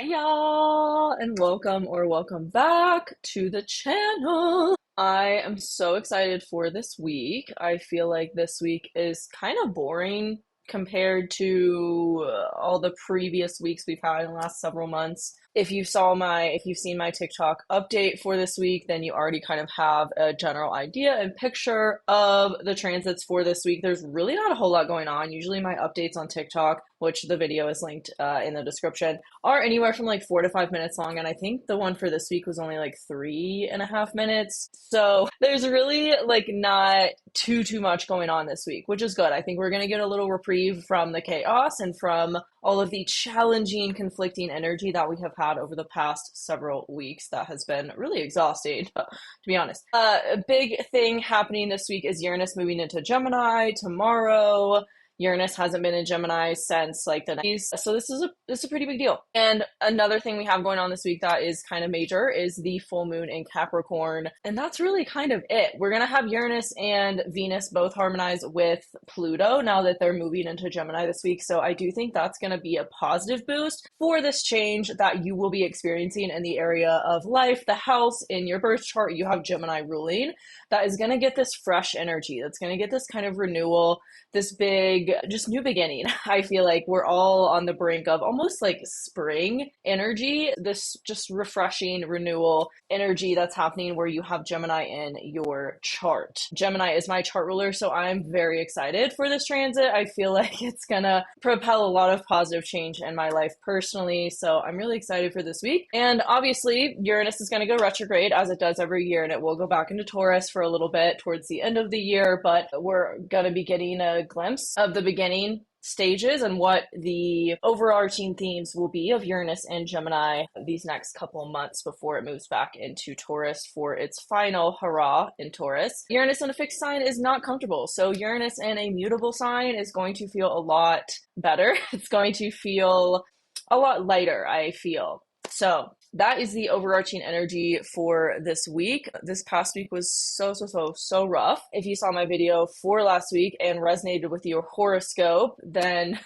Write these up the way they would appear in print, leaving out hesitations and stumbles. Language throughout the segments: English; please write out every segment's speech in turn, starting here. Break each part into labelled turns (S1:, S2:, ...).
S1: y'all, and welcome or welcome back to the channel. I am so excited for this week. I feel like this week is kind of boring compared to all the previous weeks we've had in the last several months. If you've seen my TikTok update for this week, then you already kind of have a general idea and picture of the transits for this week. There's really not a whole lot going on. Usually my updates on TikTok, which the video is linked in the description, are anywhere from like 4 to 5 minutes long. And I think the one for this week was only like 3.5 minutes. So there's really like not too much going on this week, which is good. I think we're going to get a little reprieve from the chaos and from all of the challenging, conflicting energy that we have had over the past several weeks that has been really exhausting, to be honest. A big thing happening this week is Uranus moving into Gemini tomorrow. Uranus hasn't been in Gemini since like the 90s, so this is a pretty big deal. And another thing we have going on this week that is kind of major is the full moon in Capricorn, and that's really kind of it. We're gonna have Uranus and Venus both harmonize with Pluto now that they're moving into Gemini this week, so I do think that's gonna be a positive boost for this change that you will be experiencing in the area of life. The house in your birth chart you have Gemini ruling, that is gonna get this fresh energy, that's gonna get this kind of renewal, this big just new beginning. I feel like we're all on the brink of almost like spring energy, this just refreshing renewal energy that's happening where you have Gemini in your chart. Gemini is my chart ruler, so I'm very excited for this transit. I feel like it's gonna propel a lot of positive change in my life personally, so I'm really excited for this week. And obviously Uranus is gonna go retrograde as it does every year, and it will go back into Taurus for a little bit towards the end of the year, but we're gonna be getting a glimpse of the beginning stages and what the overarching themes will be of Uranus and Gemini these next couple of months before it moves back into Taurus for its final hurrah in Taurus. Uranus in a fixed sign is not comfortable, so Uranus in a mutable sign is going to feel a lot better. It's going to feel a lot lighter, I feel. So that is the overarching energy for this week. This past week was so rough. If you saw my video for last week and resonated with your horoscope, then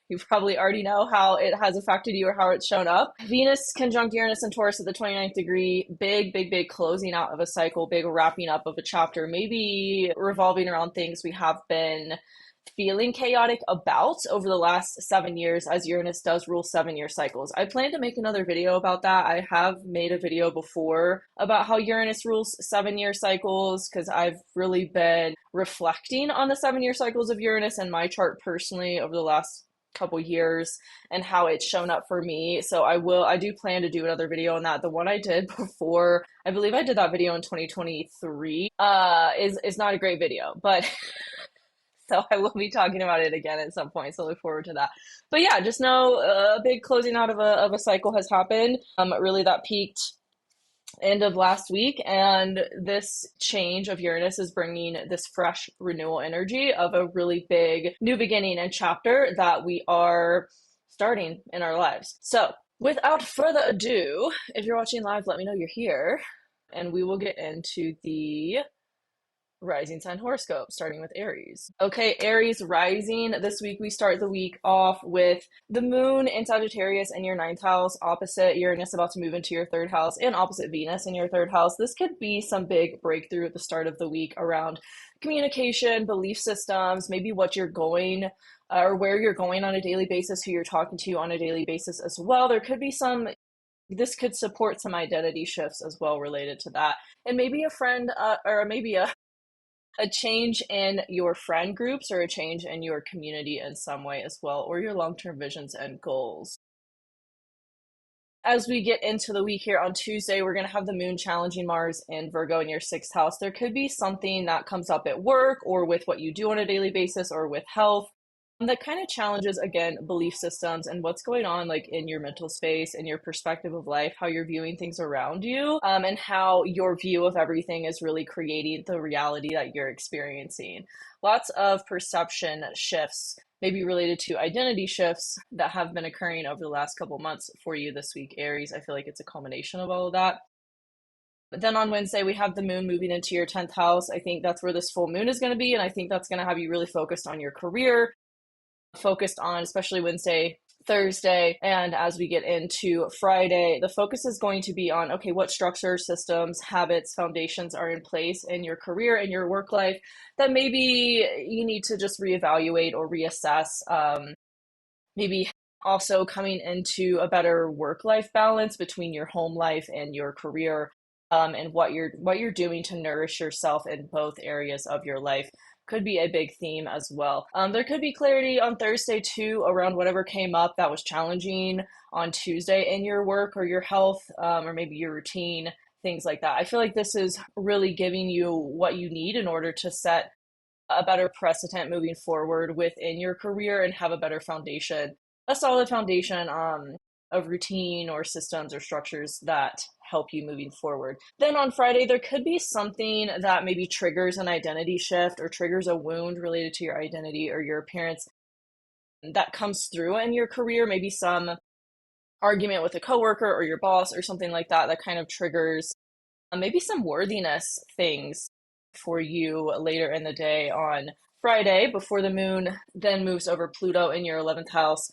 S1: you probably already know how it has affected you or how it's shown up. Venus conjunct Uranus and Taurus at the 29th degree. Big closing out of a cycle, big wrapping up of a chapter, maybe revolving around things we have been feeling chaotic about over the last 7 years, as Uranus does rule 7-year cycles. I plan to make another video about that. I have made a video before about how Uranus rules 7-year cycles because I've really been reflecting on the 7-year cycles of Uranus and my chart personally over the last couple years and how it's shown up for me. So I do plan to do another video on that. The one I did before, I believe I did that video in 2023, is not a great video, but so I will be talking about it again at some point, so look forward to that. But yeah, just know a big closing out of a cycle has happened. Really that peaked end of last week, and this change of Uranus is bringing this fresh renewal energy of a really big new beginning and chapter that we are starting in our lives. So without further ado, if you're watching live, let me know you're here, and we will get into the rising sign horoscope, starting with Aries. Okay, Aries rising. This week we start the week off with the moon in Sagittarius in your 9th house, opposite Uranus about to move into your 3rd house, and opposite Venus in your 3rd house. This could be some big breakthrough at the start of the week around communication, belief systems, maybe what you're going or where you're going on a daily basis, who you're talking to on a daily basis as well. There could be this could support some identity shifts as well related to that. And maybe a friend or maybe a change in your friend groups or a change in your community in some way as well, or your long-term visions and goals. As we get into the week here on Tuesday, we're going to have the moon challenging Mars in Virgo in your 6th house. There could be something that comes up at work or with what you do on a daily basis or with health that kind of challenges, again, belief systems and what's going on like in your mental space and your perspective of life, how you're viewing things around you, and how your view of everything is really creating the reality that you're experiencing. Lots of perception shifts, maybe related to identity shifts that have been occurring over the last couple months for you this week, Aries. I feel like it's a culmination of all of that. But then on Wednesday, we have the moon moving into your 10th house. I think that's where this full moon is going to be, and I think that's going to have you really focused on your career, focused on, especially Wednesday, Thursday. And as we get into Friday, the focus is going to be on, okay, what structure, systems, habits, foundations are in place in your career and your work life that maybe you need to just reevaluate or reassess. Maybe also coming into a better work-life balance between your home life and your career, and what you're doing to nourish yourself in both areas of your life could be a big theme as well. There could be clarity on Thursday too around whatever came up that was challenging on Tuesday in your work or your health, or maybe your routine, things like that. I feel like this is really giving you what you need in order to set a better precedent moving forward within your career and have a better foundation, a solid foundation of routine or systems or structures that help you moving forward. Then on Friday, there could be something that maybe triggers an identity shift or triggers a wound related to your identity or your appearance that comes through in your career, maybe some argument with a coworker or your boss or something like that that kind of triggers maybe some worthiness things for you later in the day on Friday before the moon then moves over Pluto in your 11th house.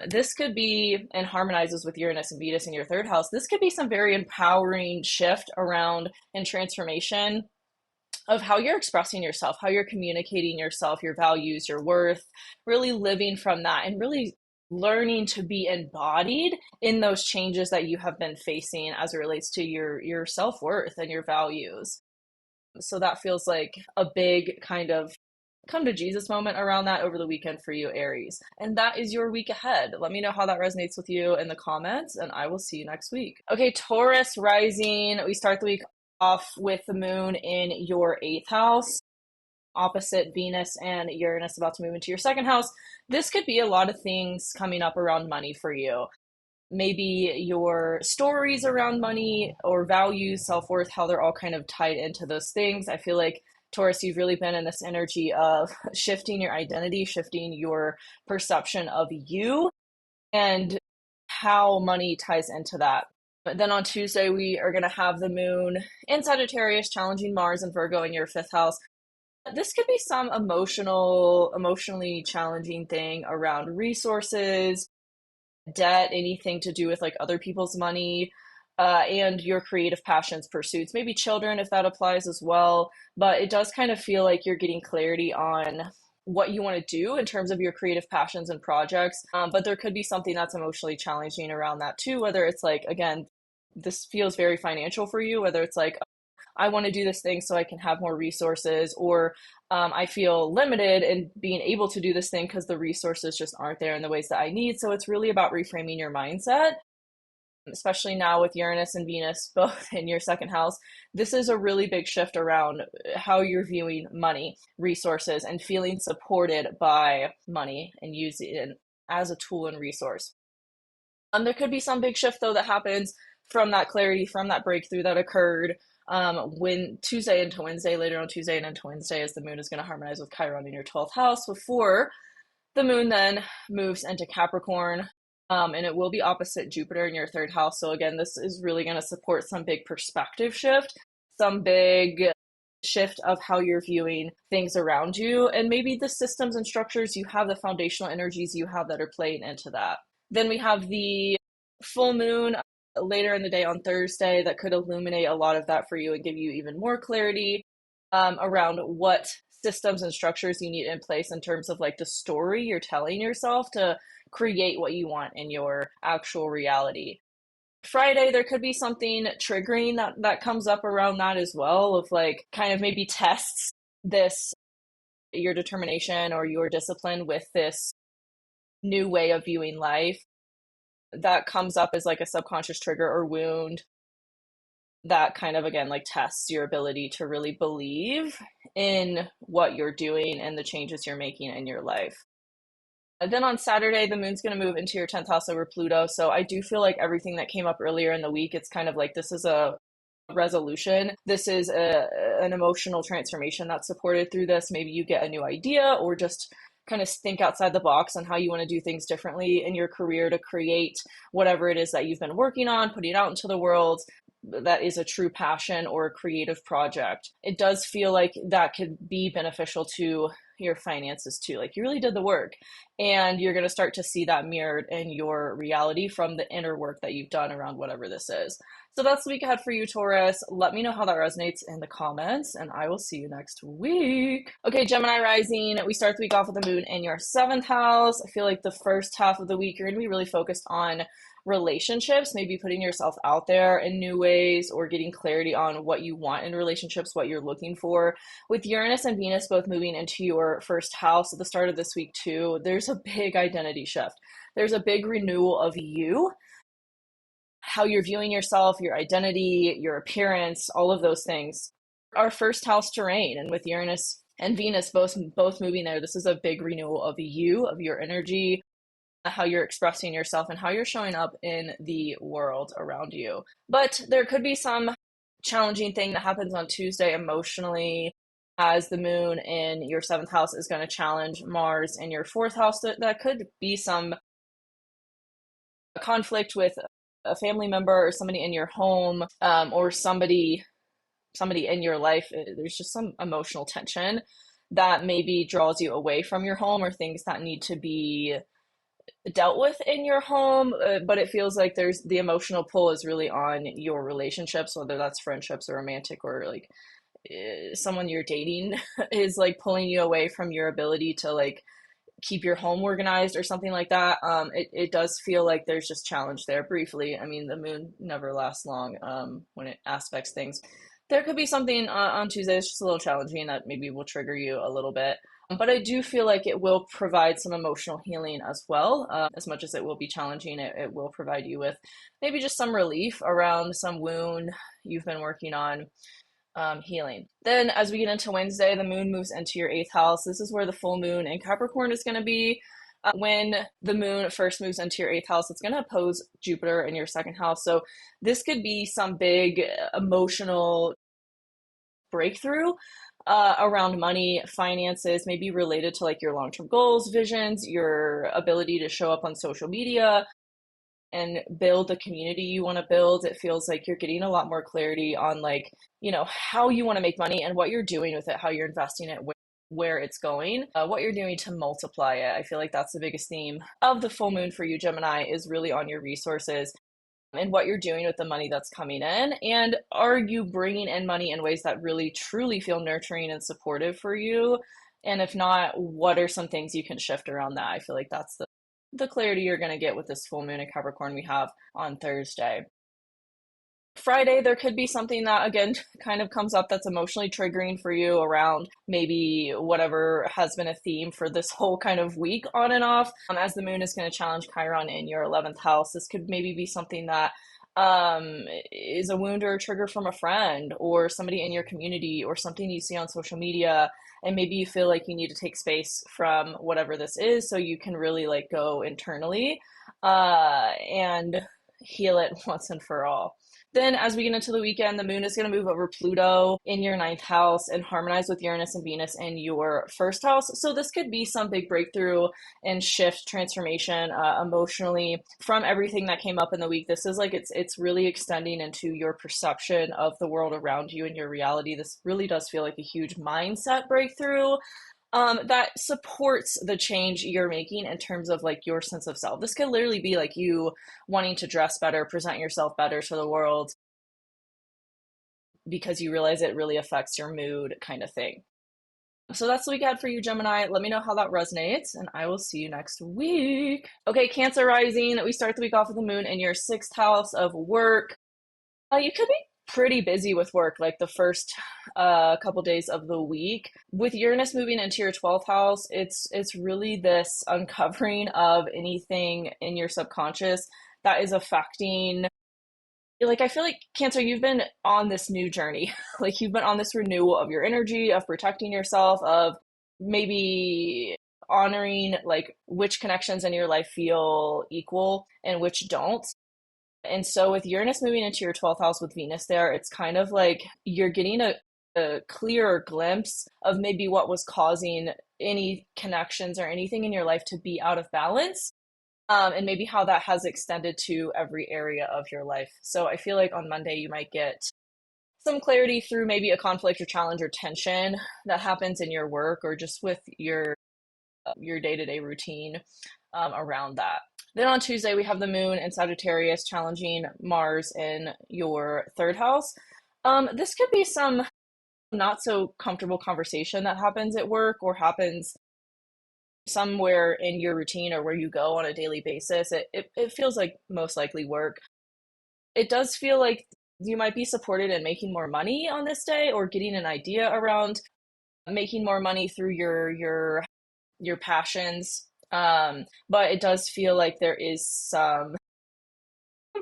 S1: This could be, and harmonizes with Uranus and Venus in your third house. This could be some very empowering shift around and transformation of how you're expressing yourself, how you're communicating yourself, your values, your worth, really living from that and really learning to be embodied in those changes that you have been facing as it relates to your self-worth and your values. So that feels like a big kind of come to Jesus moment around that over the weekend for you, Aries. And that is your week ahead. Let me know how that resonates with you in the comments, and I will see you next week. Okay, Taurus Rising. We start the week off with the moon in your 8th house, opposite Venus and Uranus about to move into your 2nd house. This could be a lot of things coming up around money for you. Maybe your stories around money or values, self-worth, how they're all kind of tied into those things. I feel like Taurus, you've really been in this energy of shifting your identity, shifting your perception of you and how money ties into that. But then on Tuesday, we are going to have the moon in Sagittarius, challenging Mars and Virgo in your 5th house. This could be some emotionally challenging thing around resources, debt, anything to do with like other people's money, and your creative passions, pursuits, maybe children if that applies as well. But it does kind of feel like you're getting clarity on what you want to do in terms of your creative passions and projects. But there could be something that's emotionally challenging around that too, whether it's like, again, this feels very financial for you, whether it's like, I want to do this thing so I can have more resources, or I feel limited in being able to do this thing because the resources just aren't there in the ways that I need. So it's really about reframing your mindset, especially now with Uranus and Venus both in your 2nd house. This is a really big shift around how you're viewing money, resources, and feeling supported by money and using it as a tool and resource. There could be some big shift though that happens from that clarity, from that breakthrough that occurred when Tuesday into Wednesday, later on Tuesday and into Wednesday, as the moon is going to harmonize with Chiron in your 12th house before the moon then moves into Capricorn, and it will be opposite Jupiter in your 3rd house. So again, this is really going to support some big perspective shift, some big shift of how you're viewing things around you, and maybe the systems and structures you have, the foundational energies you have that are playing into that. Then we have the full moon later in the day on Thursday that could illuminate a lot of that for you and give you even more clarity around what systems and structures you need in place in terms of like the story you're telling yourself to create what you want in your actual reality. Friday, there could be something triggering that comes up around that as well, of like kind of maybe tests this, your determination or your discipline with this new way of viewing life that comes up as like a subconscious trigger or wound that kind of again like tests your ability to really believe in what you're doing and the changes you're making in your life. And then on Saturday, the moon's going to move into your 10th house over Pluto. So I do feel like everything that came up earlier in the week, it's kind of like this is a resolution. This is an emotional transformation that's supported through this. Maybe you get a new idea or just kind of think outside the box on how you want to do things differently in your career to create whatever it is that you've been working on, putting out into the world that is a true passion or a creative project. It does feel like that could be beneficial to your finances too. Like you really did the work, and you're going to start to see that mirrored in your reality from the inner work that you've done around whatever this is. So that's the week ahead for you, Taurus. Let me know how that resonates in the comments, and I will see you next week. Okay, Gemini Rising, we start the week off with the moon in your seventh house. I feel like the first half of the week, you're going to be really focused on relationships, maybe putting yourself out there in new ways or getting clarity on what you want in relationships, what you're looking for. With Uranus and Venus both moving into your first house at the start of this week too, there's a big identity shift. There's a big renewal of you, how you're viewing yourself, your identity, your appearance, all of those things. Our first house terrain, and with Uranus and Venus both moving there, this is a big renewal of you, of your energy, how you're expressing yourself and how you're showing up in the world around you. But there could be some challenging thing that happens on Tuesday emotionally, as the moon in your seventh house is going to challenge Mars in your fourth house. That could be some conflict with a family member or somebody in your home, or somebody in your life. There's just some emotional tension that maybe draws you away from your home, or things that need to be dealt with in your home, but it feels like there's the emotional pull is really on your relationships, whether that's friendships or romantic, or like someone you're dating is like pulling you away from your ability to like keep your home organized or something like that. It does feel like there's just challenge there briefly. I mean, the moon never lasts long when it aspects things. There could be something on Tuesday that's just a little challenging that maybe will trigger you a little bit. But I do feel like it will provide some emotional healing as well. As much as it will be challenging, it will provide you with maybe just some relief around some wound you've been working on healing. Then as we get into Wednesday, the moon moves into your eighth house. This is where the full moon in Capricorn is going to be. When the moon first moves into your eighth house, it's going to oppose Jupiter in your second house. So this could be some big emotional breakthrough around money, finances, maybe related to like your long-term goals, visions, your ability to show up on social media and build the community you want to build. It feels like you're getting a lot more clarity on like, how you want to make money and what you're doing with it, how you're investing it, where it's going, what you're doing to multiply it. I feel like that's the biggest theme of the full moon for you, Gemini, is really on your resources and what you're doing with the money that's coming in. And are you bringing in money in ways that really truly feel nurturing and supportive for you? And if not, what are some things you can shift around that? I feel like that's the clarity you're going to get with this full moon in Capricorn we have on Thursday. Friday, there could be something that, again, kind of comes up that's emotionally triggering for you around maybe whatever has been a theme for this whole kind of week on and off. As the moon is going to challenge Chiron in your 11th house, this could maybe be something that is a wound or a trigger from a friend or somebody in your community or something you see on social media. And maybe you feel like you need to take space from whatever this is so you can really like go internally and heal it once and for all. Then as we get into the weekend, the moon is going to move over Pluto in your ninth house and harmonize with Uranus and Venus in your first house. So this could be some big breakthrough and shift, transformation emotionally from everything that came up in the week. This is like it's really extending into your perception of the world around you and your reality. This really does feel like a huge mindset breakthrough that supports the change you're making in terms of like your sense of self. This could literally be like you wanting to dress better, present yourself better to the world because you realize it really affects your mood, kind of thing. So that's the week ahead for you, Gemini. Let me know how that resonates, and I will see you next week. Okay, Cancer Rising. We start the week off with the moon in your sixth house of work. You could be pretty busy with work like the first couple days of the week. With Uranus moving into your 12th house, it's really this uncovering of anything in your subconscious that is affecting, like I feel like Cancer, you've been on this new journey. Like you've been on this renewal of your energy, of protecting yourself, of maybe honoring like which connections in your life feel equal and which don't. And so with Uranus moving into your 12th house with Venus there, it's kind of like you're getting a clearer glimpse of maybe what was causing any connections or anything in your life to be out of balance, and maybe how that has extended to every area of your life. So I feel like on Monday you might get some clarity through maybe a conflict or challenge or tension that happens in your work or just with your day-to-day routine around that. Then on Tuesday, we have the moon in Sagittarius challenging Mars in your third house. This could be some not so comfortable conversation that happens at work or happens somewhere in your routine or where you go on a daily basis. It feels like most likely work. It does feel like you might be supported in making more money on this day or getting an idea around making more money through your passions. But it does feel like there is some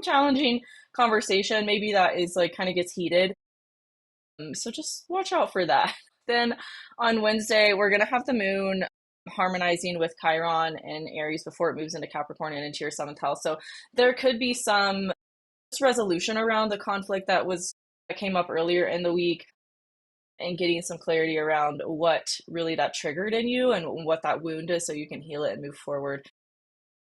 S1: challenging conversation, maybe that is like kind of gets heated. So just watch out for that. Then on Wednesday, we're gonna have the moon harmonizing with Chiron and Aries before it moves into Capricorn and into your seventh house. So there could be some resolution around the conflict that came up earlier in the week and getting some clarity around what really that triggered in you and what that wound is so you can heal it and move forward.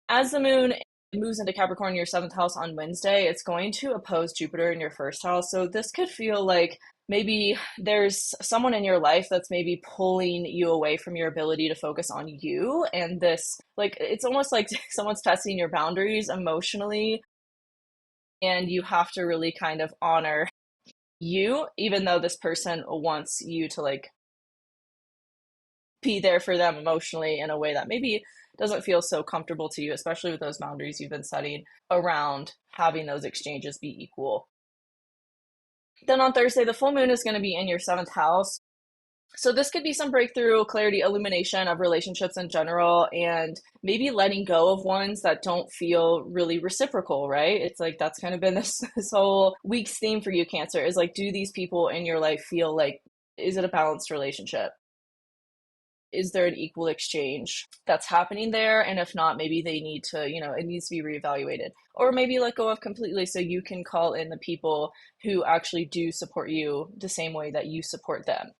S1: As the moon moves into Capricorn, your seventh house on Wednesday, it's going to oppose Jupiter in your first house. So this could feel like maybe there's someone in your life that's maybe pulling you away from your ability to focus on you. And this, like, it's almost like someone's testing your boundaries emotionally. And you have to really kind of honor you, even though this person wants you to like be there for them emotionally in a way that maybe doesn't feel so comfortable to you, especially with those boundaries you've been setting around having those exchanges be equal. Then on Thursday, the full moon is going to be in your seventh house. So this could be some breakthrough, clarity, illumination of relationships in general, and maybe letting go of ones that don't feel really reciprocal, right? It's like that's kind of been this whole week's theme for you, Cancer, is like, do these people in your life feel like, is it a balanced relationship? Is there an equal exchange that's happening there? And if not, maybe they need to, it needs to be reevaluated. Or maybe let go of completely so you can call in the people who actually do support you the same way that you support them.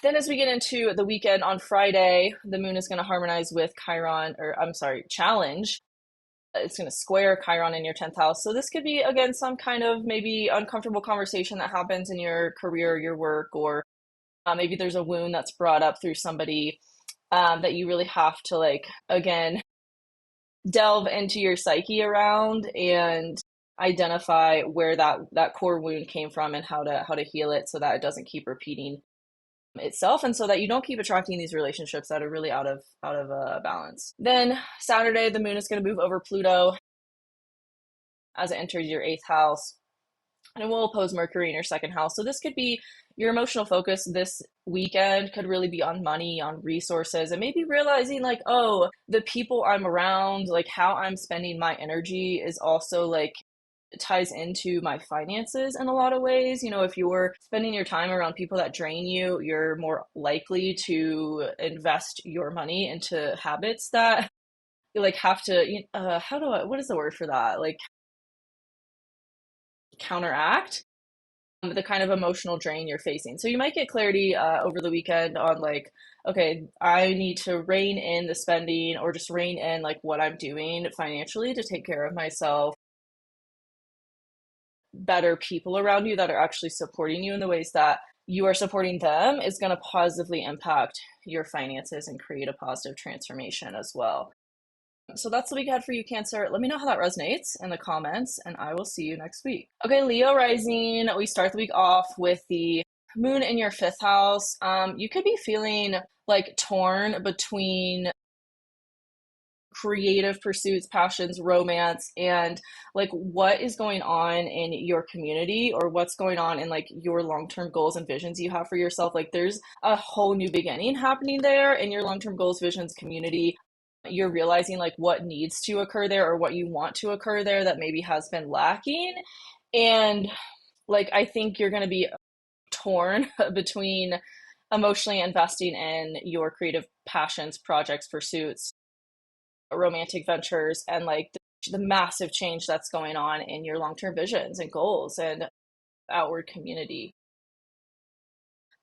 S1: Then as we get into the weekend on Friday, the moon is going to harmonize with Chiron, or I'm sorry, challenge. It's going to square Chiron in your 10th house. So this could be, again, some kind of maybe uncomfortable conversation that happens in your career, your work, or maybe there's a wound that's brought up through somebody that you really have to, like, again, delve into your psyche around and identify where that core wound came from and how to heal it so that it doesn't keep repeating itself and so that you don't keep attracting these relationships that are really out of balance. Then Saturday, the moon is going to move over Pluto as it enters your 8th house, and it will oppose Mercury in your 2nd house. So this could be your emotional focus this weekend could really be on money, on resources, and maybe realizing like, oh, the people I'm around, like how I'm spending my energy is also like ties into my finances in a lot of ways. If you're spending your time around people that drain you, you're more likely to invest your money into habits that you like have to what is the word for that? Like counteract the kind of emotional drain you're facing. So you might get clarity over the weekend on like, okay, I need to rein in the spending or just rein in like what I'm doing financially to take care of myself. Better people around you that are actually supporting you in the ways that you are supporting them is going to positively impact your finances and create a positive transformation as well. So that's the week ahead for you, Cancer. Let me know how that resonates in the comments, and I will see you next week. Okay, Leo Rising, we start the week off with the moon in your 5th house. You could be feeling like torn between creative pursuits, passions, romance, and like what is going on in your community or what's going on in like your long-term goals and visions you have for yourself. Like there's a whole new beginning happening there in your long-term goals, visions, community. You're realizing like what needs to occur there or what you want to occur there that maybe has been lacking. And like I think you're going to be torn between emotionally investing in your creative passions, projects, pursuits, romantic ventures, and like the massive change that's going on in your long-term visions and goals and outward community.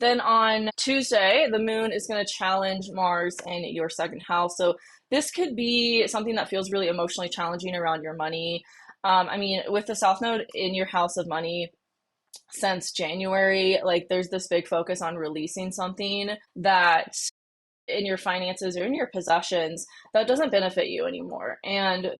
S1: Then on Tuesday, the moon is going to challenge Mars in your 2nd house. So this could be something that feels really emotionally challenging around your money. I mean, with the South Node in your house of money, since January, like there's this big focus on releasing something that in your finances or in your possessions that doesn't benefit you anymore. And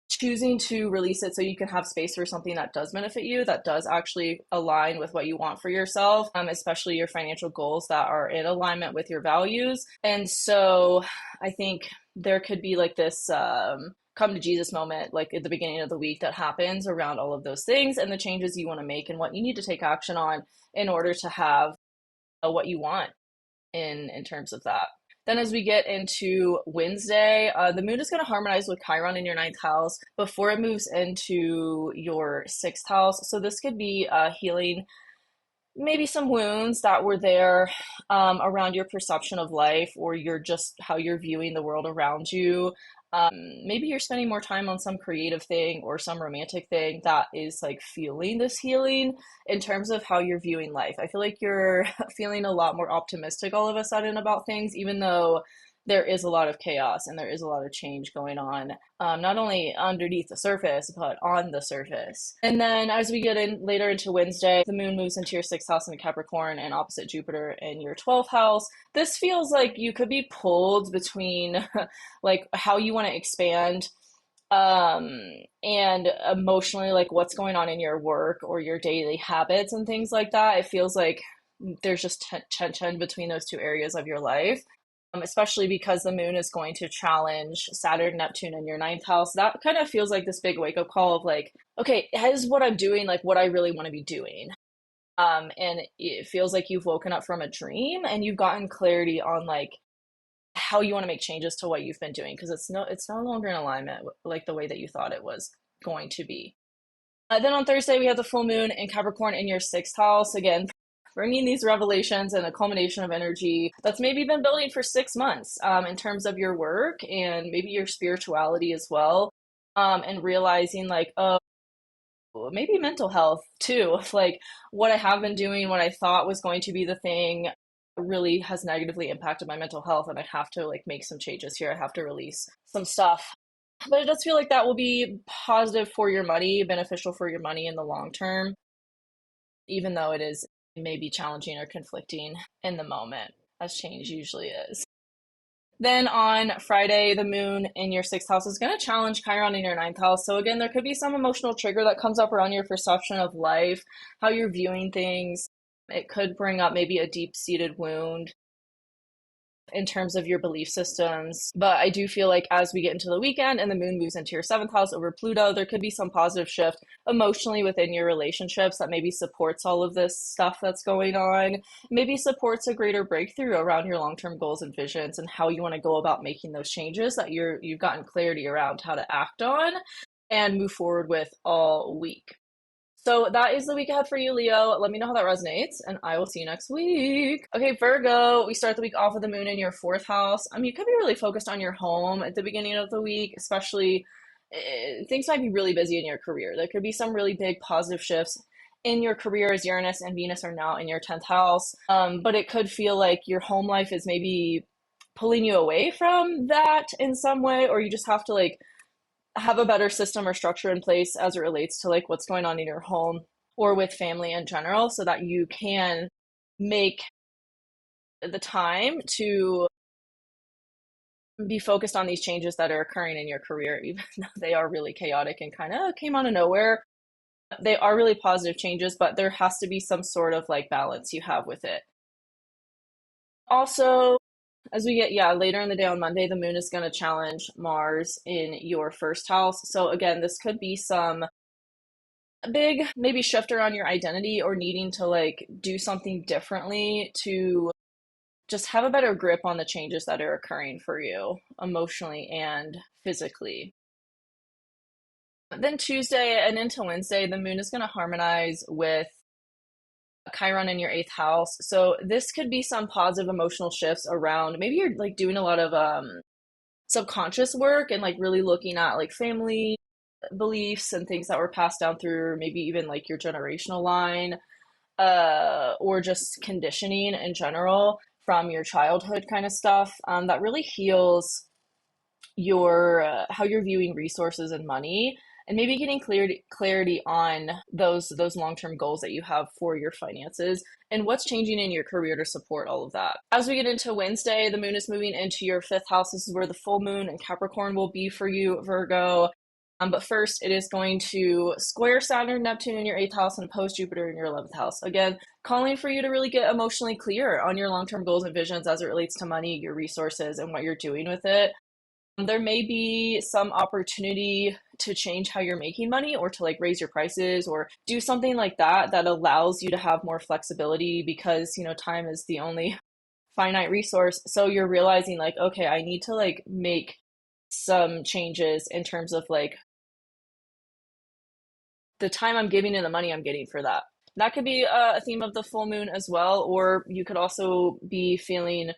S1: choosing to release it so you can have space for something that does benefit you, that does actually align with what you want for yourself, especially your financial goals that are in alignment with your values. And so I think there could be like this come to Jesus moment, like at the beginning of the week, that happens around all of those things and the changes you want to make and what you need to take action on in order to have what you want in terms of that. Then, as we get into Wednesday, the moon is going to harmonize with Chiron in your ninth house before it moves into your sixth house. So, this could be healing maybe some wounds that were there around your perception of life or your just how you're viewing the world around you. Maybe you're spending more time on some creative thing or some romantic thing that is like fueling this healing in terms of how you're viewing life. I feel like you're feeling a lot more optimistic all of a sudden about things, even though there is a lot of chaos and there is a lot of change going on, not only underneath the surface, but on the surface. And then as we get in later into Wednesday, the moon moves into your sixth house in Capricorn and opposite Jupiter in your 12th house. This feels like you could be pulled between like how you want to expand and emotionally, like what's going on in your work or your daily habits and things like that. It feels like there's just tension between those two areas of your life, especially because the moon is going to challenge Saturn, Neptune in your ninth house. That kind of feels like this big wake up call of like, okay, is what I'm doing like what I really want to be doing? And it feels like you've woken up from a dream and you've gotten clarity on like how you want to make changes to what you've been doing because it's no longer in alignment like the way that you thought it was going to be. Then on Thursday, we have the full moon in Capricorn in your sixth house. Again, bringing these revelations and a culmination of energy that's maybe been building for 6 months in terms of your work and maybe your spirituality as well. And realizing, like, oh, maybe mental health too. Like, what I have been doing, what I thought was going to be the thing, really has negatively impacted my mental health. And I have to, like, make some changes here. I have to release some stuff, but it does feel like that will be positive for your money, beneficial for your money in the long term, even though it is maybe challenging or conflicting in the moment, as change usually is. Then on Friday, the moon in your sixth house is going to challenge Chiron in your ninth house. So, again, there could be some emotional trigger that comes up around your perception of life, how you're viewing things. It could bring up maybe a deep seated wound in terms of your belief systems. But I do feel like as we get into the weekend and the moon moves into your seventh house over Pluto, there could be some positive shift emotionally within your relationships that maybe supports all of this stuff that's going on, maybe supports a greater breakthrough around your long-term goals and visions and how you want to go about making those changes that you've gotten clarity around how to act on and move forward with all week. So that is the week ahead for you, Leo. Let me know how that resonates, and I will see you next week. Okay, Virgo, we start the week off with the moon in your fourth house. You could be really focused on your home at the beginning of the week, especially things might be really busy in your career. There could be some really big positive shifts in your career as Uranus and Venus are now in your 10th house. But it could feel like your home life is maybe pulling you away from that in some way, or you just have to like have a better system or structure in place as it relates to like what's going on in your home or with family in general so that you can make the time to be focused on these changes that are occurring in your career, even though they are really chaotic and kind of came out of nowhere. They are really positive changes, but there has to be some sort of like balance you have with it. Also, as we get, yeah, later in the day on Monday, the moon is going to challenge Mars in your first house. So again, this could be some big maybe shift around your identity or needing to like do something differently to just have a better grip on the changes that are occurring for you emotionally and physically. Then Tuesday and into Wednesday, the moon is going to harmonize with Chiron in your eighth house. So this could be some positive emotional shifts around maybe you're like doing a lot of subconscious work and like really looking at like family beliefs and things that were passed down through maybe even like your generational line, or just conditioning in general from your childhood kind of stuff, that really heals your how you're viewing resources and money and maybe getting clarity on those long-term goals that you have for your finances and what's changing in your career to support all of that. As we get into Wednesday, the moon is moving into your fifth house. This is where the full moon in Capricorn will be for you, Virgo. But first, it is going to square Saturn, Neptune in your eighth house and oppose Jupiter in your 11th house. Again, calling for you to really get emotionally clear on your long-term goals and visions as it relates to money, your resources, and what you're doing with it. There may be some opportunity to change how you're making money or to like raise your prices or do something like that that allows you to have more flexibility because, time is the only finite resource. So you're realizing like, okay, I need to like make some changes in terms of like the time I'm giving and the money I'm getting for that. That could be a theme of the full moon as well, or you could also be feeling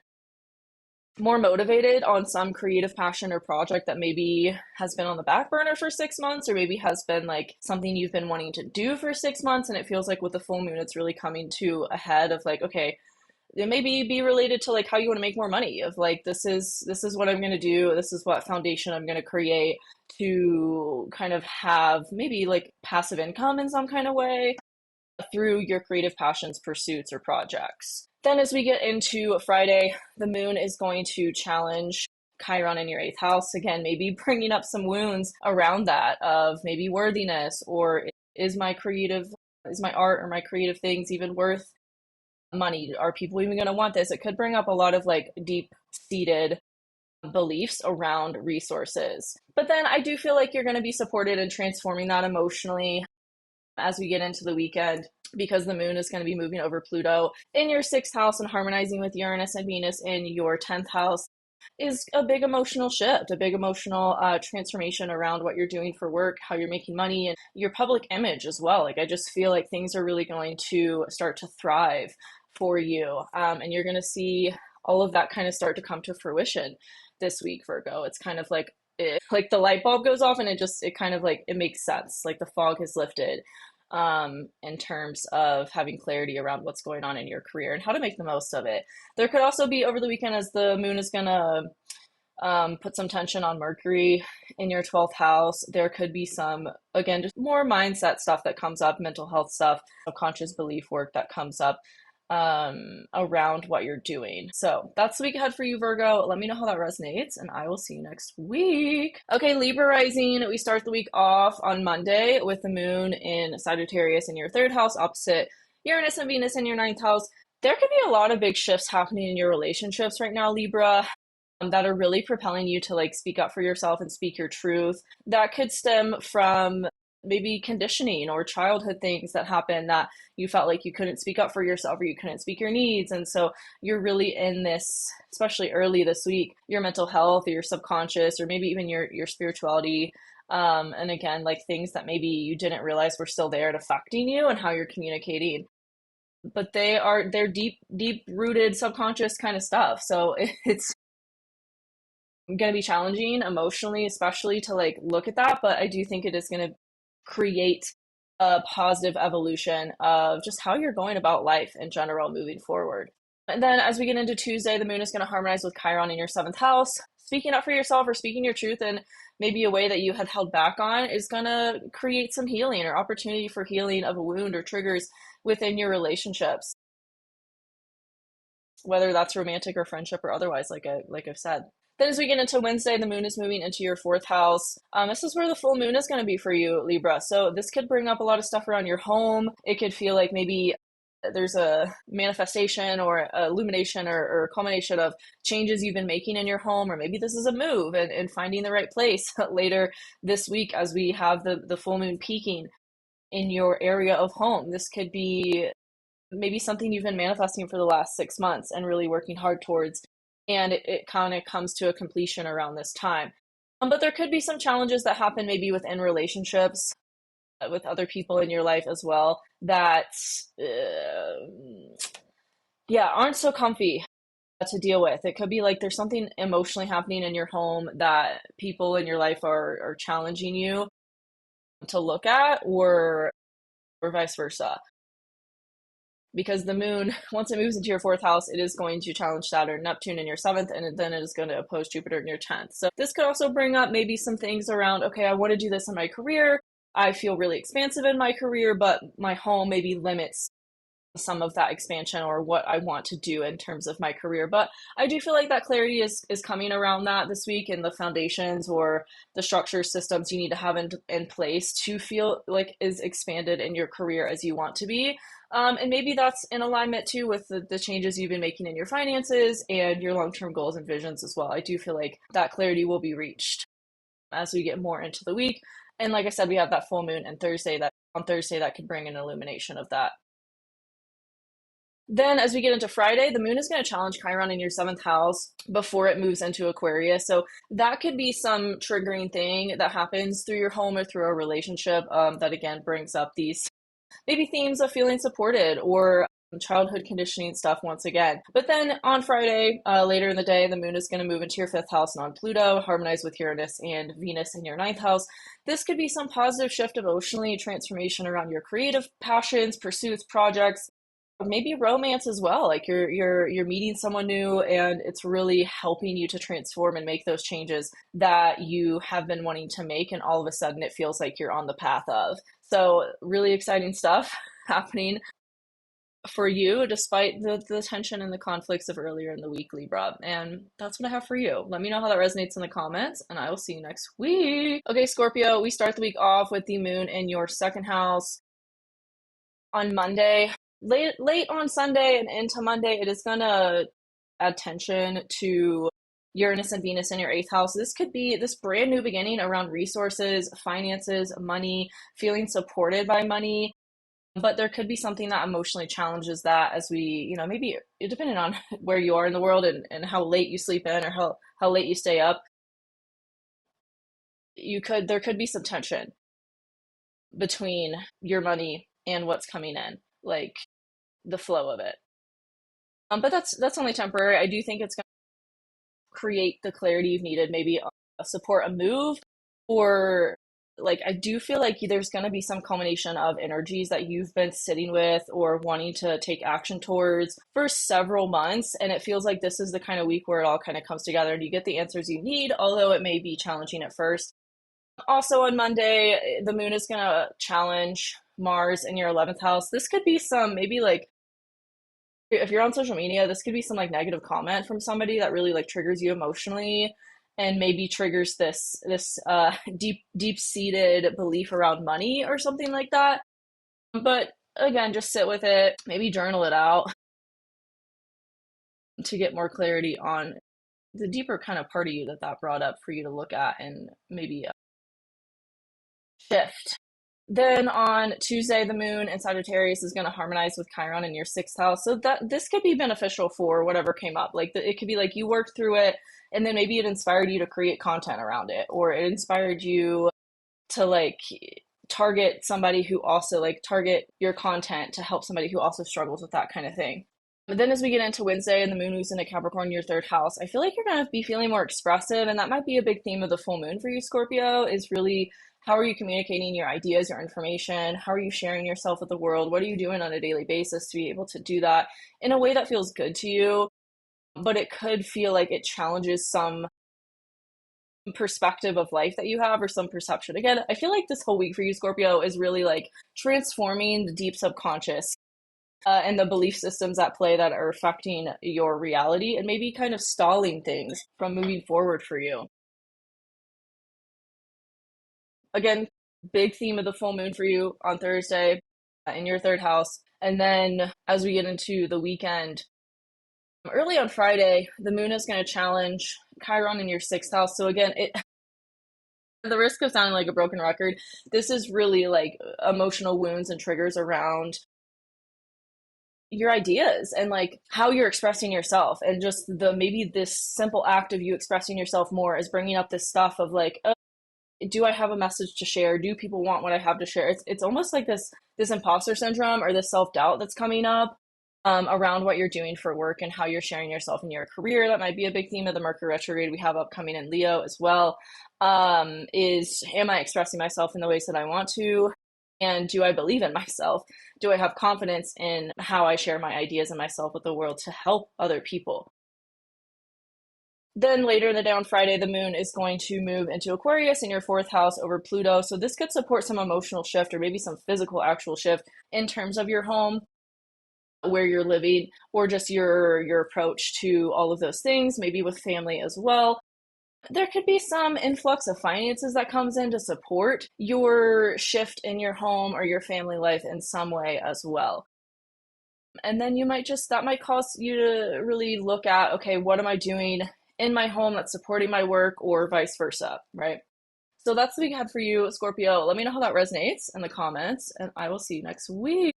S1: more motivated on some creative passion or project that maybe has been on the back burner for 6 months, or maybe has been like something you've been wanting to do for 6 months. And it feels like with the full moon, it's really coming to a head of like, okay, it maybe be related to like how you want to make more money of like this is what I'm going to do, this is what foundation I'm going to create to kind of have maybe like passive income in some kind of way through your creative passions, pursuits, or projects. Then as we get into Friday, the moon is going to challenge Chiron in your eighth house. Again, maybe bringing up some wounds around that of maybe worthiness, or is my art or my creative things even worth money? Are people even going to want this? It could bring up a lot of like deep seated beliefs around resources. But then I do feel like you're going to be supported in transforming that emotionally as we get into the weekend, because the moon is going to be moving over Pluto in your sixth house and harmonizing with Uranus and Venus in your 10th house is a big emotional shift, a big emotional transformation around what you're doing for work, how you're making money, and your public image as well. Like, I just feel like things are really going to start to thrive for you. And you're going to see all of that kind of start to come to fruition this week, Virgo. It's kind of like, like the light bulb goes off and it kind of like, it makes sense. Like the fog has lifted in terms of having clarity around what's going on in your career and how to make the most of it. There could also be over the weekend, as the moon is going to put some tension on Mercury in your 12th house. There could be some, again, just more mindset stuff that comes up, mental health stuff, subconscious belief work that comes up around what you're doing. So that's the week ahead for you, Virgo. Let me know how that resonates, and I will see you next week. Okay, Libra Rising, we start the week off on Monday with the moon in Sagittarius in your third house, opposite Uranus and Venus in your ninth house. There could be a lot of big shifts happening in your relationships right now, Libra, that are really propelling you to like speak up for yourself and speak your truth. That could stem from maybe conditioning or childhood things that happen that you felt like you couldn't speak up for yourself or you couldn't speak your needs. And so you're really in this, especially early this week, your mental health or your subconscious or maybe even your spirituality. And again, like things that maybe you didn't realize were still there and affecting you and how you're communicating. But they're deep rooted subconscious kind of stuff. So it's going to be challenging emotionally, especially to like look at that. But I do think it is going to create a positive evolution of just how you're going about life in general moving forward. And then as we get into Tuesday, the moon is going to harmonize with Chiron in your seventh house. Speaking up for yourself or speaking your truth in maybe a way that you had held back on is going to create some healing or opportunity for healing of a wound or triggers within your relationships, whether that's romantic or friendship or otherwise, like I've said. Then as we get into Wednesday, the moon is moving into your fourth house. This is where the full moon is going to be for you, Libra. So this could bring up a lot of stuff around your home. It could feel like maybe there's a manifestation or illumination or culmination of changes you've been making in your home, or maybe this is a move and finding the right place later this week as we have the full moon peaking in your area of home. This could be maybe something you've been manifesting for the last 6 months and really working hard towards, and it kind of comes to a completion around this time. But there could be some challenges that happen maybe within relationships with other people in your life as well that aren't so comfy to deal with. It could be like there's something emotionally happening in your home that people in your life are challenging you to look at, or vice versa. because the moon, once it moves into your fourth house, it is going to challenge Saturn, Neptune in your seventh, and then it is going to oppose Jupiter in your 10th. So this could also bring up maybe some things around, okay, I want to do this in my career. I feel really expansive in my career, but my home maybe limits some of that expansion or what I want to do in terms of my career. But I do feel like that clarity is coming around that this week, and the foundations or the structure systems you need to have in place to feel like is expanded in your career as you want to be. And maybe that's in alignment too with the changes you've been making in your finances and your long-term goals and visions as well. I do feel like that clarity will be reached as we get more into the week. And like I said, we have that full moon and Thursday that on Thursday that could bring an illumination of that. Then, as we get into Friday, the moon is going to challenge Chiron in your seventh house before it moves into Aquarius. So, that could be some triggering thing that happens through your home or through a relationship that, again, brings up these maybe themes of feeling supported or childhood conditioning stuff once again. But then on Friday, later in the day, the moon is going to move into your fifth house non Pluto, harmonize with Uranus and Venus in your ninth house. This could be some positive shift emotionally, transformation around your creative passions, pursuits, projects, maybe romance as well. Like you're meeting someone new and it's really helping you to transform and make those changes that you have been wanting to make, and all of a sudden it feels like you're on the path of. So really exciting stuff happening for you despite the tension and the conflicts of earlier in the week, Libra. And that's what I have for you. Let me know how that resonates in the comments, and I will see you next week. Okay, Scorpio, we start the week off with the moon in your second house on Monday. Late on Sunday and into Monday, it is gonna add tension to Uranus and Venus in your eighth house. This could be this brand new beginning around resources, finances, money, feeling supported by money. But there could be something that emotionally challenges that as we, maybe depending on where you are in the world and how late you sleep in or how late you stay up, there could be some tension between your money and what's coming in, like the flow of it. But that's only temporary. I do think it's going to create the clarity you've needed, maybe support a move, or like I do feel like there's going to be some culmination of energies that you've been sitting with or wanting to take action towards for several months, and it feels like this is the kind of week where it all kind of comes together and you get the answers you need, although it may be challenging at first. Also on Monday, the moon is going to challenge Mars in your 11th house. This could be some maybe like if you're on social media, this could be some like negative comment from somebody that really like triggers you emotionally and maybe triggers this deep seated belief around money or something like that. But again, just sit with it, maybe journal it out to get more clarity on the deeper kind of part of you that brought up for you to look at and maybe shift. Then on Tuesday, the moon in Sagittarius is going to harmonize with Chiron in your sixth house. So that this could be beneficial for whatever came up. Like it could be like you worked through it and then maybe it inspired you to create content around it, or it inspired you to like target somebody who also like target your content to help somebody who also struggles with that kind of thing. But then as we get into Wednesday and the moon moves into Capricorn, your third house, I feel like you're going to be feeling more expressive. And that might be a big theme of the full moon for you, Scorpio, is really how are you communicating your ideas, your information? How are you sharing yourself with the world? What are you doing on a daily basis to be able to do that in a way that feels good to you? But it could feel like it challenges some perspective of life that you have or some perception. Again, I feel like this whole week for you, Scorpio, is really like transforming the deep subconscious and the belief systems at play that are affecting your reality and maybe kind of stalling things from moving forward for you. Again, big theme of the full moon for you on Thursday in your third house. And then as we get into the weekend, early on Friday, the moon is going to challenge Chiron in your sixth house. So again, the risk of sounding like a broken record, this is really like emotional wounds and triggers around your ideas and like how you're expressing yourself, and just maybe this simple act of you expressing yourself more is bringing up this stuff of like, oh, do I have a message to share? Do people want what I have to share? It's almost like this imposter syndrome or this self-doubt that's coming up around what you're doing for work and how you're sharing yourself in your career. That might be a big theme of the Mercury retrograde we have upcoming in Leo as well. Is am I expressing myself in the ways that I want to? And do I believe in myself? Do I have confidence in how I share my ideas and myself with the world to help other people? Then later in the day on Friday, the moon is going to move into Aquarius in your fourth house over Pluto. So this could support some emotional shift or maybe some physical actual shift in terms of your home, where you're living, or just your approach to all of those things, maybe with family as well. There could be some influx of finances that comes in to support your shift in your home or your family life in some way as well. And then that might cause you to really look at, okay, what am I doing in my home that's supporting my work, or vice versa, right? So that's what we had for you, Scorpio. Let me know how that resonates in the comments, and I will see you next week.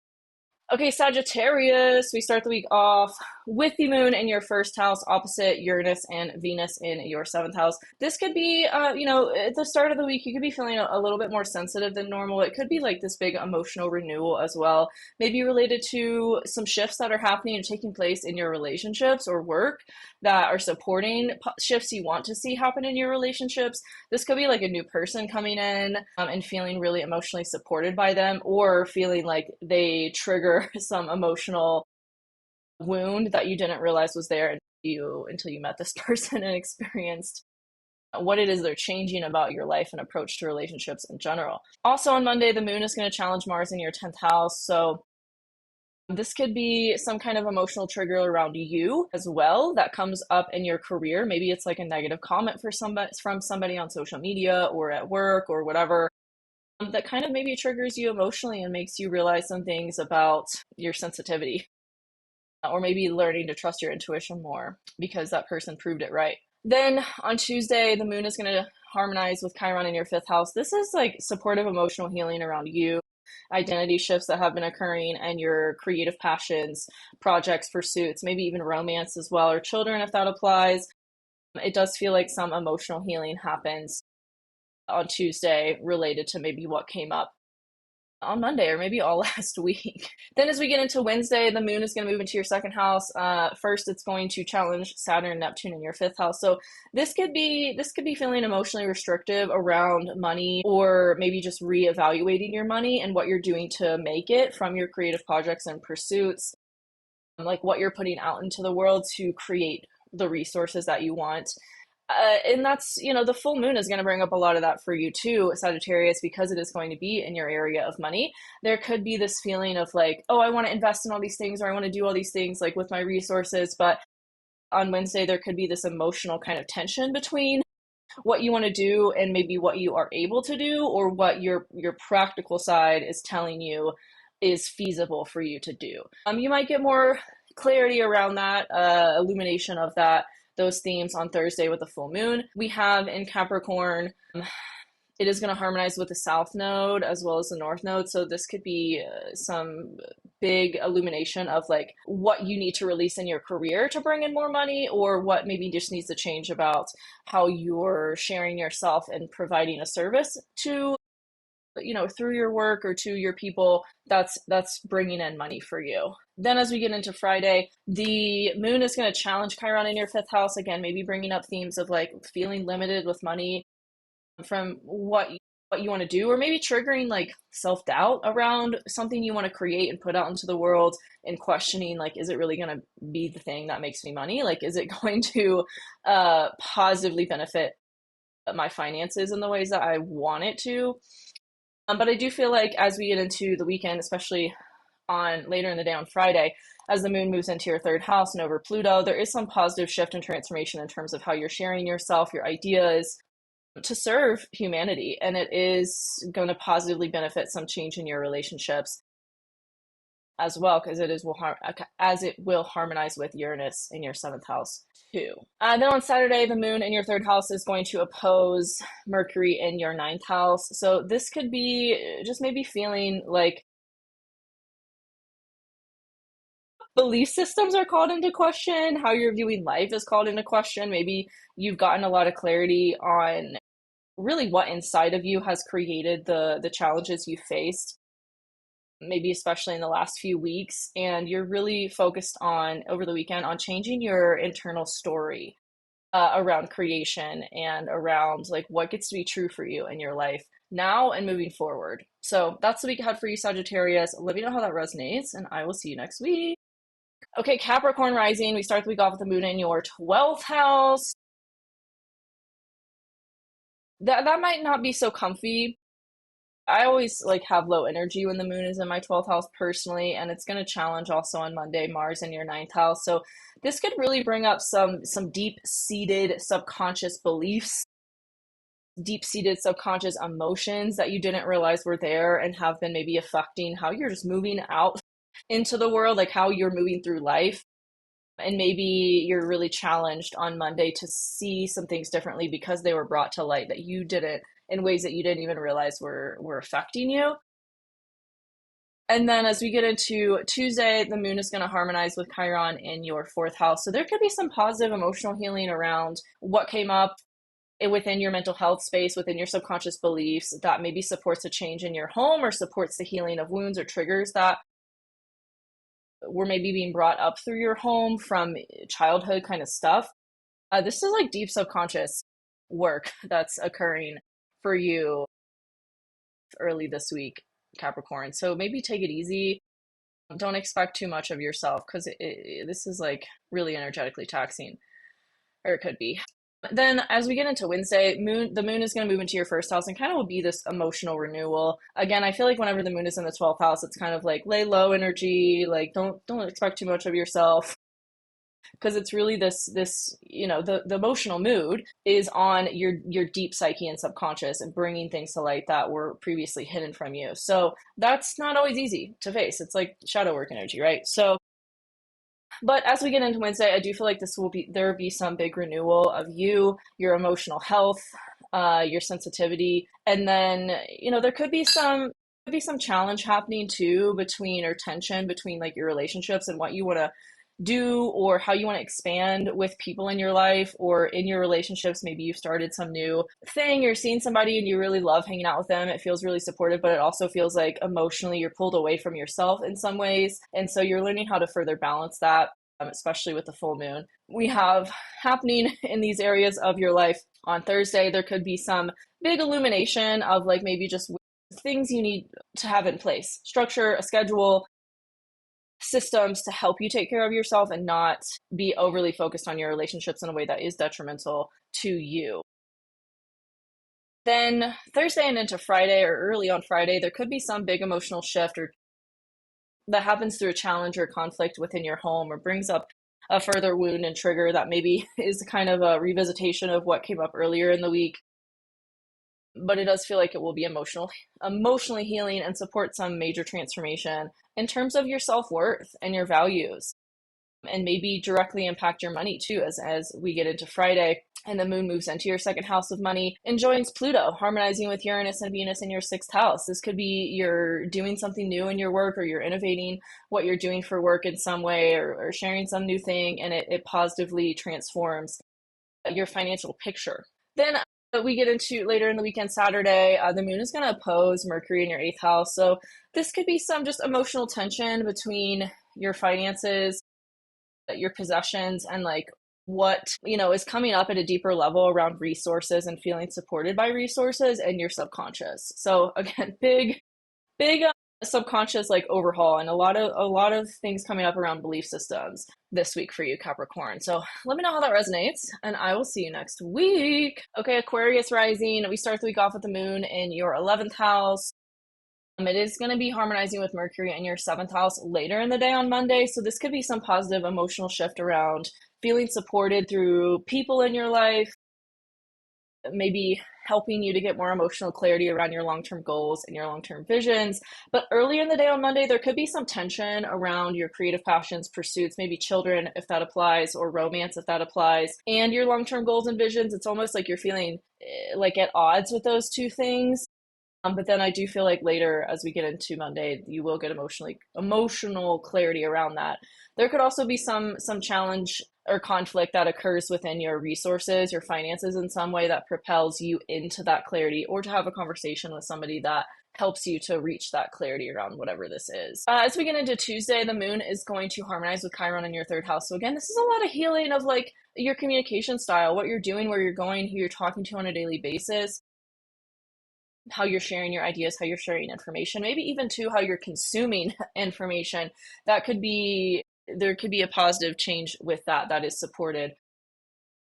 S1: Okay, Sagittarius, we start the week off with the moon in your first house, opposite Uranus and Venus in your seventh house. This could be, at the start of the week, you could be feeling a little bit more sensitive than normal. It could be like this big emotional renewal as well, maybe related to some shifts that are happening and taking place in your relationships or work that are supporting shifts you want to see happen in your relationships. This could be like a new person coming in and feeling really emotionally supported by them, or feeling like they trigger some emotional wound that you didn't realize was there until you met this person and experienced what it is they're changing about your life and approach to relationships in general. Also on Monday, the moon is going to challenge Mars in your 10th house. So this could be some kind of emotional trigger around you as well that comes up in your career. Maybe it's like a negative comment from somebody on social media or at work or whatever, that kind of maybe triggers you emotionally and makes you realize some things about your sensitivity, or maybe learning to trust your intuition more because that person proved it right. Then on Tuesday, the moon is going to harmonize with Chiron in your fifth house. This is like supportive emotional healing around you, identity shifts that have been occurring, and your creative passions, projects, pursuits, maybe even romance as well, or children if that applies. It does feel like some emotional healing happens on Tuesday related to maybe what came up on Monday or maybe all last week. Then as we get into Wednesday, the moon is going to move into your second house. First, it's going to challenge Saturn and Neptune in your fifth house. So this could be feeling emotionally restrictive around money, or maybe just reevaluating your money and what you're doing to make it from your creative projects and pursuits, like what you're putting out into the world to create the resources that you want. And that's, the full moon is going to bring up a lot of that for you too, Sagittarius, because it is going to be in your area of money. There could be this feeling of like, oh, I want to invest in all these things, or I want to do all these things like with my resources. But on Wednesday, there could be this emotional kind of tension between what you want to do and maybe what you are able to do, or what your practical side is telling you is feasible for you to do. You might get more clarity around that, illumination of those themes on Thursday with the full moon. We have in Capricorn, it is going to harmonize with the South Node as well as the North Node. So this could be some big illumination of like what you need to release in your career to bring in more money, or what maybe just needs to change about how you're sharing yourself and providing a service to, through your work or to your people, that's bringing in money for you. Then as we get into Friday, the moon is going to challenge Chiron in your fifth house again, maybe bringing up themes of like feeling limited with money from what you want to do, or maybe triggering like self-doubt around something you want to create and put out into the world, and questioning like, is it really going to be the thing that makes me money? Like, is it going to positively benefit my finances in the ways that I want it to? But I do feel like as we get into the weekend, especially on later in the day on Friday, as the moon moves into your third house and over Pluto, there is some positive shift and transformation in terms of how you're sharing yourself, your ideas, to serve humanity. And it is going to positively benefit some change in your relationships as well, because it will harmonize with Uranus in your seventh house too. Then on Saturday, the moon in your third house is going to oppose Mercury in your ninth house. So this could be just maybe feeling like belief systems are called into question, how you're viewing life is called into question. Maybe you've gotten a lot of clarity on really what inside of you has created the challenges you faced, maybe especially in the last few weeks, and you're really focused on over the weekend on changing your internal story around creation and around like what gets to be true for you in your life now and moving forward. So that's the week ahead for you, Sagittarius. Let me know how that resonates, and I will see you next week. Okay, Capricorn Rising. We start the week off with the moon in your 12th house. That might not be so comfy. I always like have low energy when the moon is in my 12th house personally, and it's going to challenge also on Monday Mars in your ninth house. So this could really bring up some deep-seated subconscious beliefs, deep-seated subconscious emotions that you didn't realize were there and have been maybe affecting how you're just moving out into the world, like how you're moving through life. And maybe you're really challenged on Monday to see some things differently because they were brought to light that you didn't, in ways that you didn't even realize were affecting you. And then as we get into Tuesday, the moon is going to harmonize with Chiron in your fourth house. So there could be some positive emotional healing around what came up within your mental health space, within your subconscious beliefs, that maybe supports a change in your home or supports the healing of wounds or triggers that were maybe being brought up through your home from childhood kind of stuff. This is like deep subconscious work that's occurring for you early this week, Capricorn. So maybe take it easy. Don't expect too much of yourself because this is like really energetically taxing, or it could be. Then as we get into Wednesday, the moon is going to move into your first house and kind of will be this emotional renewal. Again, I feel like whenever the moon is in the 12th house, it's kind of like lay low energy, like don't expect too much of yourself, because it's really this the emotional mood is on your deep psyche and subconscious and bringing things to light that were previously hidden from you. So that's not always easy to face. It's like shadow work energy, right? So but as we get into Wednesday, I do feel like there will be some big renewal of your emotional health, your sensitivity, and then there could be some challenge happening too between, or tension between, like your relationships and what you want to do or how you want to expand with people in your life or in your relationships. Maybe you've started some new thing, you're seeing somebody and you really love hanging out with them. It feels really supportive, but it also feels like emotionally you're pulled away from yourself in some ways. And so you're learning how to further balance that, especially with the full moon we have happening in these areas of your life. On Thursday, there could be some big illumination of like maybe just things you need to have in place, structure, a schedule, systems to help you take care of yourself and not be overly focused on your relationships in a way that is detrimental to you. Then Thursday and into Friday, or early on Friday, there could be some big emotional shift or that happens through a challenge or conflict within your home, or brings up a further wound and trigger that maybe is kind of a revisitation of what came up earlier in the week. But it does feel like it will be emotionally healing and support some major transformation in terms of your self-worth and your values, and maybe directly impact your money too as we get into Friday and the moon moves into your second house of money and joins Pluto, harmonizing with Uranus and Venus in your sixth house. This could be you're doing something new in your work, or you're innovating what you're doing for work in some way, or sharing some new thing, and it positively transforms your financial picture. Then we get into later in the weekend, Saturday, the moon is going to oppose Mercury in your eighth house. So this could be some just emotional tension between your finances, your possessions, and like what is coming up at a deeper level around resources and feeling supported by resources and your subconscious. So again, big subconscious like overhaul, and a lot of things coming up around belief systems this week for you, Capricorn. So let me know how that resonates, and I will see you next week. Okay, Aquarius Rising. We start the week off with the moon in your 11th house. It is going to be harmonizing with Mercury in your 7th house later in the day on Monday. So this could be some positive emotional shift around feeling supported through people in your life, maybe helping you to get more emotional clarity around your long-term goals and your long-term visions. But earlier in the day on Monday, there could be some tension around your creative passions, pursuits, maybe children, if that applies, or romance, if that applies, and your long-term goals and visions. It's almost like you're feeling like at odds with those two things. But then I do feel like later, as we get into Monday, you will get emotional clarity around that. There could also be some challenge or conflict that occurs within your resources, your finances in some way that propels you into that clarity, or to have a conversation with somebody that helps you to reach that clarity around whatever this is. As we get into Tuesday, the moon is going to harmonize with Chiron in your 3rd house. So again, this is a lot of healing of like your communication style, what you're doing, where you're going, who you're talking to on a daily basis. how you're sharing your ideas, how you're sharing information, maybe even to how you're consuming information. That could be, there could be a positive change with that is supported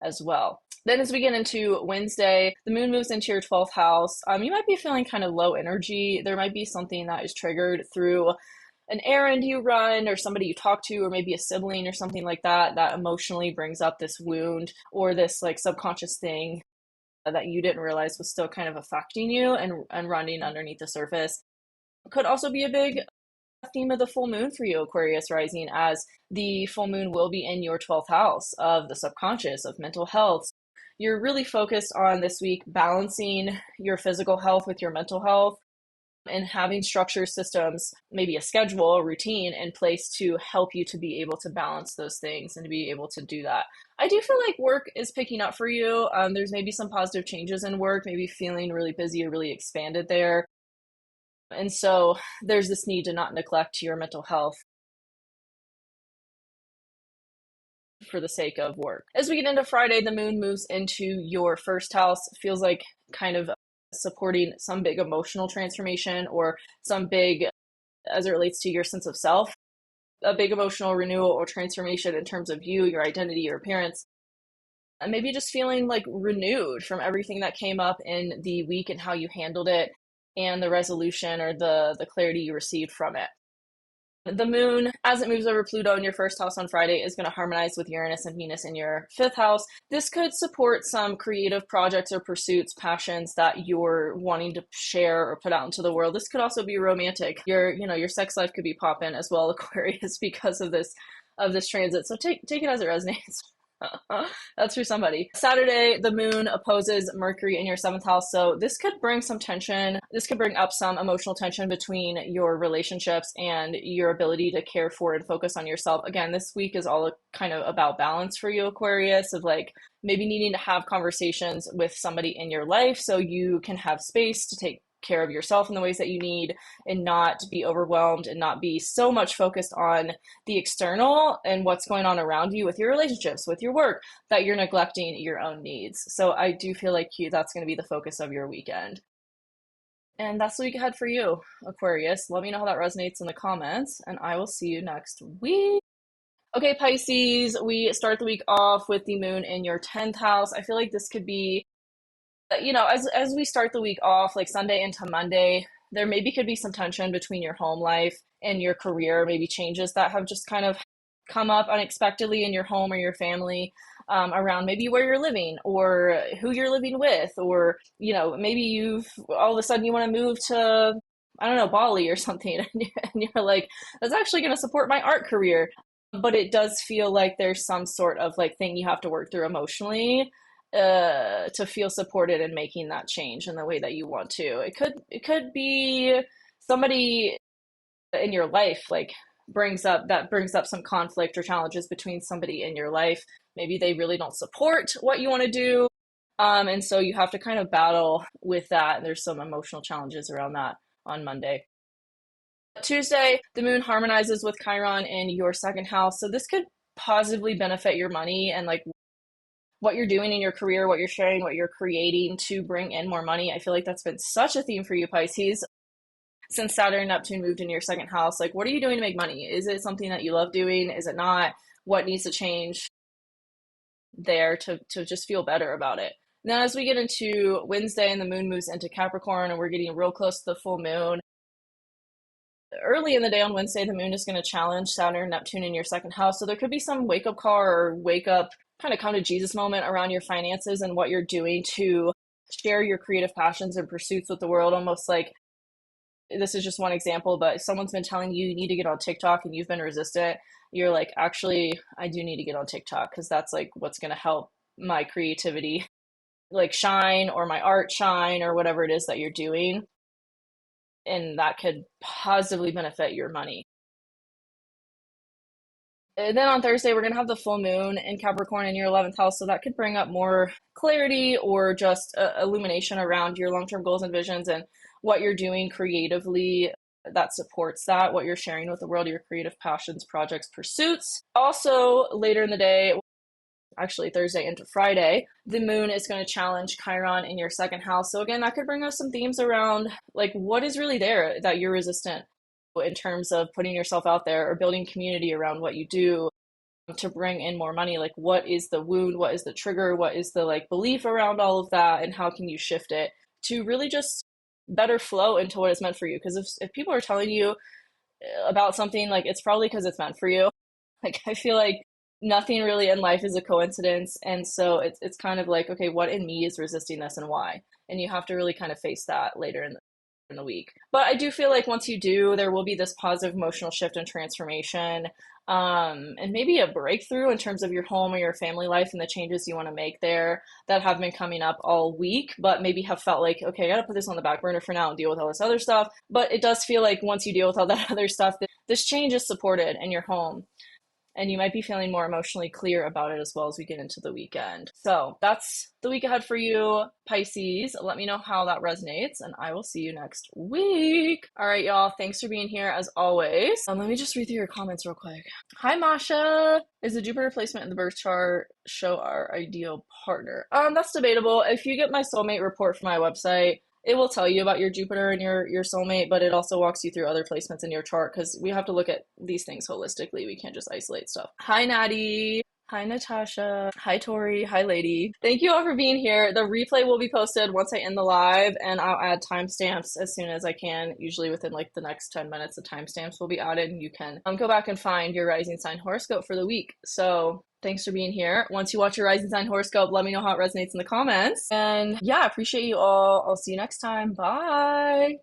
S1: as well. Then as we get into Wednesday, the moon moves into your 12th house. You might be feeling kind of low energy. There might be something that is triggered through an errand you run or somebody you talk to, or maybe a sibling or something like that, that emotionally brings up this wound or this like subconscious thing that you didn't realize was still kind of affecting you and running underneath the surface. Could also be a big theme of the full moon for you, Aquarius rising, as the full moon will be in your 12th house of the subconscious, of mental health. You're really focused on this week balancing your physical health with your mental health and having structure, systems, maybe a schedule, a routine in place to help you to be able to balance those things and to be able to do that. I do feel like work is picking up for you. There's maybe some positive changes in work, maybe feeling really busy or really expanded there. And so there's this need to not neglect your mental health for the sake of work. As we get into Friday, the moon moves into your first house. It feels like kind of supporting some big emotional transformation or some big, as it relates to your sense of self, a big emotional renewal or transformation in terms of you, your identity, your appearance, and maybe just feeling like renewed from everything that came up in the week and how you handled it and the resolution or the clarity you received from it. The moon, as it moves over Pluto in your first house on Friday, is going to harmonize with Uranus and Venus in your fifth house. This could support some creative projects or pursuits, passions that you're wanting to share or put out into the world. This could also be romantic. Your sex life could be popping as well, Aquarius, because of this transit. So take it as it resonates. That's for somebody. Saturday, the moon opposes Mercury in your seventh house. So this could bring some tension. This could bring up some emotional tension between your relationships and your ability to care for and focus on yourself. Again, this week is all kind of about balance for you, Aquarius, of like maybe needing to have conversations with somebody in your life so you can have space to take care of yourself in the ways that you need and not be overwhelmed and not be so much focused on the external and what's going on around you with your relationships, with your work, that you're neglecting your own needs. So I do feel like that's going to be the focus of your weekend. And that's the week ahead for you, Aquarius. Let me know how that resonates in the comments, and I will see you next week. Okay, Pisces, we start the week off with the moon in your 10th house. I feel like this could be, as we start the week off, like Sunday into Monday, there maybe could be some tension between your home life and your career, maybe changes that have just kind of come up unexpectedly in your home or your family, around maybe where you're living or who you're living with, or maybe you've all of a sudden you want to move to, I don't know, Bali or something, and you're like, that's actually going to support my art career. But it does feel like there's some sort of like thing you have to work through emotionally, to feel supported in making that change in the way that you want to. It could be somebody in your life like brings up some conflict or challenges between somebody in your life. Maybe they really don't support what you want to do, and so you have to kind of battle with that. And there's some emotional challenges around that on Monday. Tuesday, the moon harmonizes with Chiron in your second house, so this could positively benefit your money and like what you're doing in your career, what you're sharing, what you're creating to bring in more money. I feel like that's been such a theme for you, Pisces, since Saturn and Neptune moved into your second house. Like, what are you doing to make money? Is it something that you love doing? Is it not? What needs to change there to just feel better about it? Now, as we get into Wednesday and the moon moves into Capricorn and we're getting real close to the full moon, early in the day on Wednesday, the moon is going to challenge Saturn and Neptune in your second house. So there could be some wake up call or wake up, kind of come to Jesus moment around your finances and what you're doing to share your creative passions and pursuits with the world. Almost like, this is just one example, but if someone's been telling you you need to get on TikTok and you've been resistant, you're like, actually, I do need to get on TikTok because that's like what's going to help my creativity like shine, or my art shine, or whatever it is that you're doing. And that could positively benefit your money. And then on Thursday, we're going to have the full moon in Capricorn in your 11th house. So that could bring up more clarity or just illumination around your long term goals and visions and what you're doing creatively that supports that, what you're sharing with the world, your creative passions, projects, pursuits. Also, later in the day, actually Thursday into Friday, the moon is going to challenge Chiron in your second house. So again, that could bring us some themes around like what is really there that you're resistant in terms of putting yourself out there or building community around what you do to bring in more money. Like what is the wound, what is the trigger, what is the like belief around all of that, and how can you shift it to really just better flow into what is meant for you. Because if people are telling you about something, like it's probably because it's meant for you. Like I feel like nothing really in life is a coincidence, and so it's kind of like, okay, what in me is resisting this and why? And you have to really kind of face that later in the week. But I do feel like once you do, there will be this positive emotional shift and transformation, and maybe a breakthrough in terms of your home or your family life and the changes you want to make there that have been coming up all week, but maybe have felt like, okay, I got to put this on the back burner for now and deal with all this other stuff. But it does feel like once you deal with all that other stuff, this change is supported in your home, and you might be feeling more emotionally clear about it as well as we get into the weekend. So that's the week ahead for you, Pisces. Let me know how that resonates, and I will see you next week. All right, y'all. Thanks for being here as always. Let me just read through your comments real quick. Hi, Masha. Is the Jupiter placement in the birth chart show our ideal partner? That's debatable. If you get my soulmate report from my website, it will tell you about your Jupiter and your soulmate, but it also walks you through other placements in your chart because we have to look at these things holistically. We can't just isolate stuff. Hi, Natty. Hi, Natasha. Hi, Tori. Hi, Lady. Thank you all for being here. The replay will be posted once I end the live, and I'll add timestamps as soon as I can. Usually within like the next 10 minutes, the timestamps will be added, and you can go back and find your rising sign horoscope for the week. So thanks for being here. Once you watch your rising sign horoscope, let me know how it resonates in the comments. And yeah, I appreciate you all. I'll see you next time. Bye.